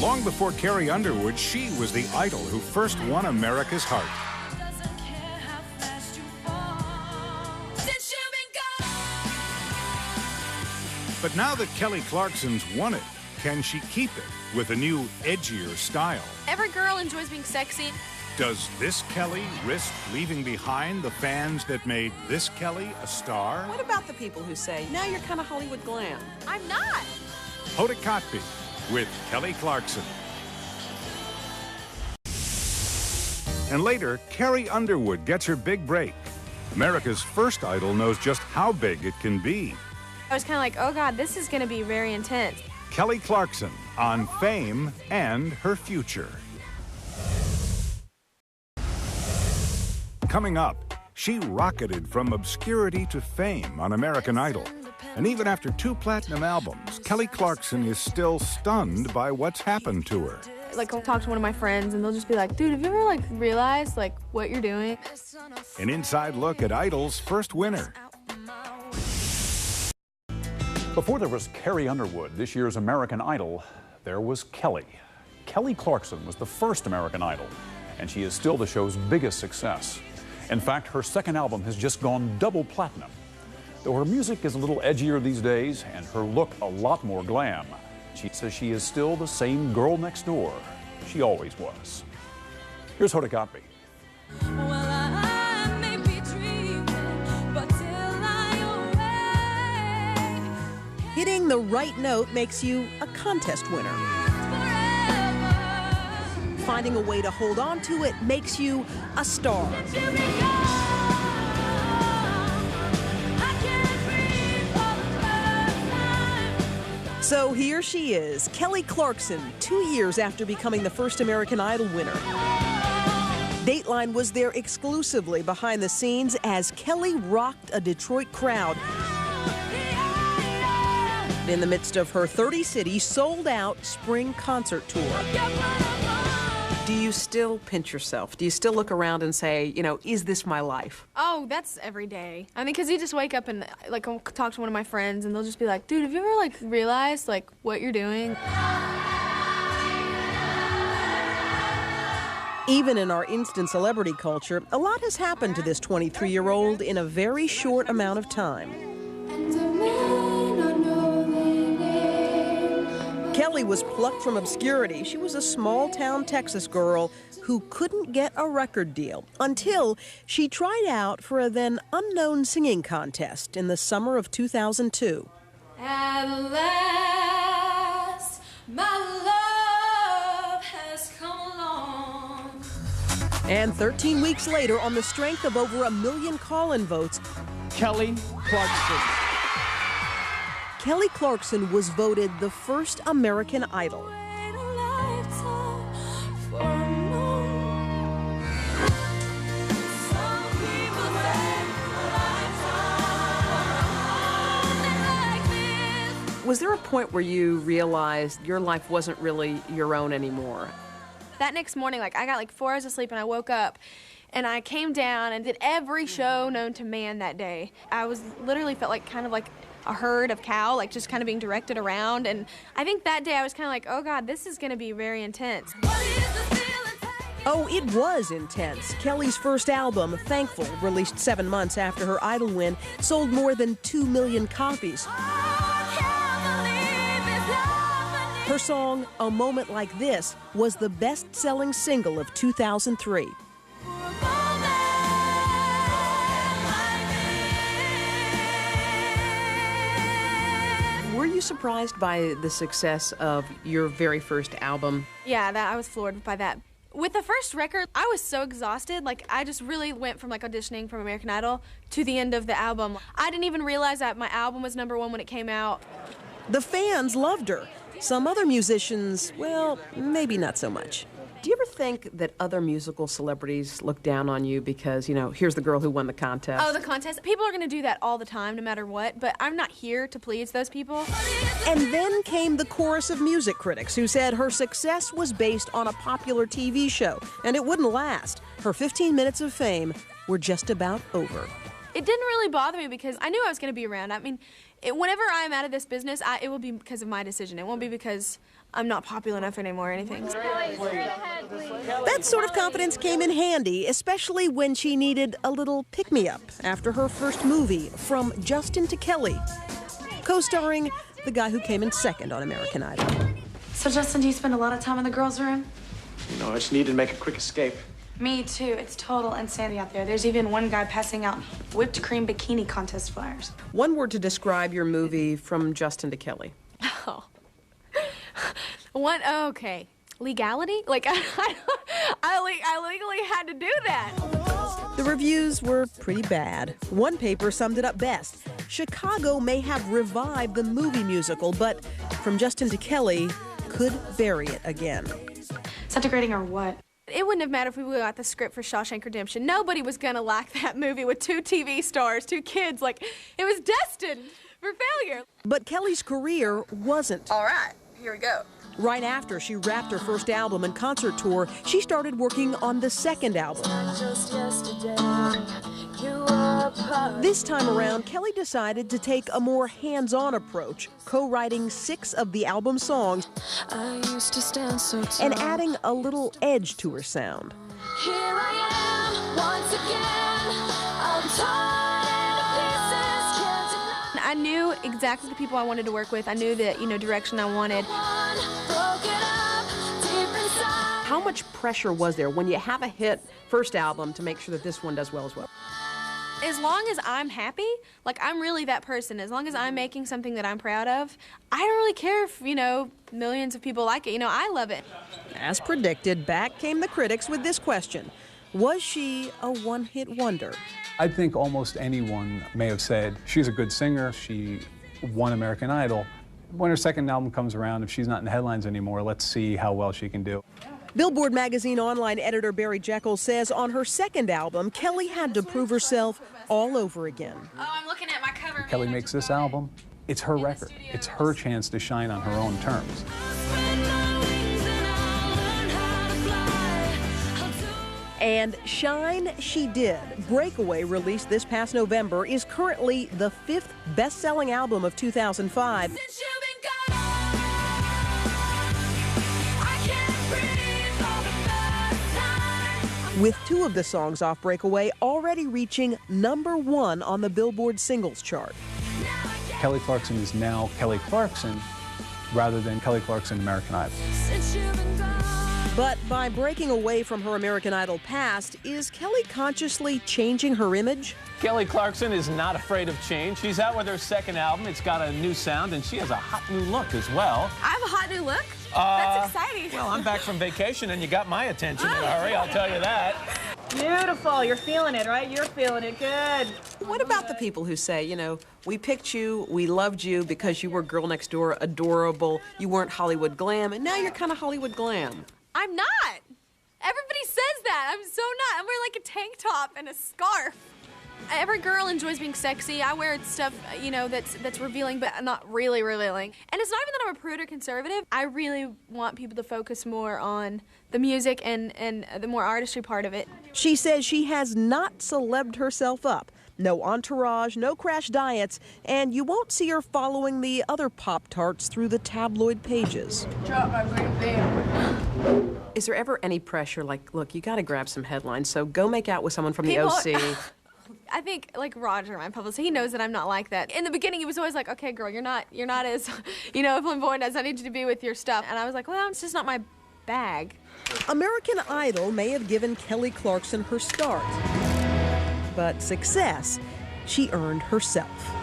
Long before Carrie Underwood, she was the idol who first won America's heart. But now that Kelly Clarkson's won it, can she keep it with a new, edgier style? Every girl enjoys being sexy. Does this Kelly risk leaving behind the fans that made this Kelly a star? What about the people who say, now you're kind of Hollywood glam? I'm not. Hoda Kotb with Kelly Clarkson. And later, Carrie Underwood gets her big break. America's first idol knows just how big it can be. I was kind of like, oh God, this is going to be very intense. Kelly Clarkson on fame and her future. Coming up, she rocketed from obscurity to fame on American Idol. And even after 2 platinum albums, Kelly Clarkson is still stunned by what's happened to her. Like, I'll talk to one of my friends and they'll just be like, dude, have you ever realized what you're doing? An inside look at Idol's first winner. Before there was Carrie Underwood, this year's American Idol, there was Kelly. Kelly Clarkson was the first American Idol, and she is still the show's biggest success. In fact, her second album has just gone double platinum. Though her music is a little edgier these days and her look a lot more glam, she says she is still the same girl next door she always was. Here's Hoda Kotb. Hitting the right note makes you a contest winner. Finding a way to hold on to it makes you a star. So here she is, Kelly Clarkson, 2 years after becoming the first American Idol winner. Dateline was there exclusively behind the scenes as Kelly rocked a Detroit crowd in the midst of her 30-city sold-out spring concert tour. Do you still pinch yourself? Do you still look around and say, you know, is this my life? Oh, that's every day. I mean, because you just wake up and I'll talk to one of my friends and they'll just be like, dude, have you ever realized what you're doing? Even in our instant celebrity culture, a lot has happened to this 23-year-old in a very short amount of time. Kelly was plucked from obscurity. She was a small-town Texas girl who couldn't get a record deal until she tried out for a then unknown singing contest in the summer of 2002. At last, my love has come along. And 13 weeks later, on the strength of over 1 million call-in votes, Kelly Clarkson. Kelly Clarkson was voted the first American Idol. Was there a point where you realized your life wasn't really your own anymore? That next morning, I got 4 hours of sleep and I woke up and I came down and did every show known to man that day. I was literally felt kind of like a herd of cow, just kind of being directed around. And I think that day I was kind of like, oh God, this is going to be very intense. Oh, it was intense. Kelly's first album, Thankful, released 7 months after her Idol win, sold more than 2 million copies. Her song, A Moment Like This, was the best-selling single of 2003. Were you surprised by the success of your very first album? Yeah, I was floored by that. With the first record, I was so exhausted. I just really went from auditioning from American Idol to the end of the album. I didn't even realize that my album was #1 when it came out. The fans loved her. Some other musicians, well, maybe not so much. Do you ever think that other musical celebrities look down on you because, here's the girl who won the contest? Oh, the contest? People are going to do that all the time, no matter what, but I'm not here to please those people. And then came the chorus of music critics who said her success was based on a popular TV show, and it wouldn't last. Her 15 minutes of fame were just about over. It didn't really bother me because I knew I was going to be around. I mean, whenever I'm out of this business, it will be because of my decision. It won't be because I'm not popular enough anymore or anything. That sort of confidence came in handy, especially when she needed a little pick-me-up after her first movie, From Justin to Kelly, co-starring the guy who came in second on American Idol. So, Justin, do you spend a lot of time in the girls' room? No, I just needed to make a quick escape. Me too. It's total insanity out there. There's even one guy passing out whipped cream bikini contest flyers. One word to describe your movie, From Justin to Kelly. Oh. Okay. Legality? Like, I legally had to do that. The reviews were pretty bad. One paper summed it up best. Chicago may have revived the movie musical, but From Justin to Kelly could bury it again. Is that degrading or what? It wouldn't have mattered if we got the script for Shawshank Redemption. Nobody was gonna like that movie with 2 TV stars, 2 kids. Like, it was destined for failure. But Kelly's career wasn't. All right, here we go. Right after she wrapped her first album and concert tour, she started working on the second album. This time around, Kelly decided to take a more hands-on approach, co-writing 6 of the album songs and adding a little edge to her sound. Here I am, once again, I'm I knew exactly the people I wanted to work with. I knew the direction I wanted. How much pressure was there when you have a hit first album to make sure that this one does well as well? As long as I'm happy, like I'm really that person, as long as I'm making something that I'm proud of, I don't really care if, millions of people like it. I love it. As predicted, back came the critics with this question. Was she a one-hit wonder? I think almost anyone may have said, she's a good singer, she won American Idol. When her second album comes around, if she's not in the headlines anymore, let's see how well she can do. Billboard magazine online editor Barry Jekyll says on her second album, Kelly had to prove herself all over again. Oh, I'm looking at my cover. Kelly makes this album, it's her record. It's her chance to shine on her own terms. And shine she did. Breakaway, released this past November, is currently the 5th best-selling album of 2005. With 2 of the songs off Breakaway already reaching #1 on the Billboard singles chart. Kelly Clarkson is now Kelly Clarkson rather than Kelly Clarkson American Idol. But by breaking away from her American Idol past, is Kelly consciously changing her image? Kelly Clarkson is not afraid of change. She's out with her second album. It's got a new sound, and she has a hot new look as well. I have a hot new look? That's exciting. Well, I'm back from vacation, and you got my attention in a hurry, I'll tell you that. Beautiful. You're feeling it, right? You're feeling it. Good. What about the people who say, we picked you, we loved you because you were girl next door, adorable, you weren't Hollywood glam, and now you're kind of Hollywood glam? I'm not. Everybody says that. I'm so not. I'm wearing like a tank top and a scarf. Every girl enjoys being sexy. I wear stuff, that's revealing, but not really revealing. And it's not even that I'm a prude or conservative. I really want people to focus more on the music and the more artistry part of it. She says she has not celebed herself up. No entourage, no crash diets, and you won't see her following the other Pop-Tarts through the tabloid pages. Drop my green bean. Is there ever any pressure, like, look, you gotta grab some headlines, so go make out with someone from the OC? I think, like Roger, my publicist, he knows that I'm not like that. In the beginning, he was always like, okay, girl, you're not as, flamboyant as I need you to be with your stuff. And I was like, well, it's just not my bag. American Idol may have given Kelly Clarkson her start, but success she earned herself.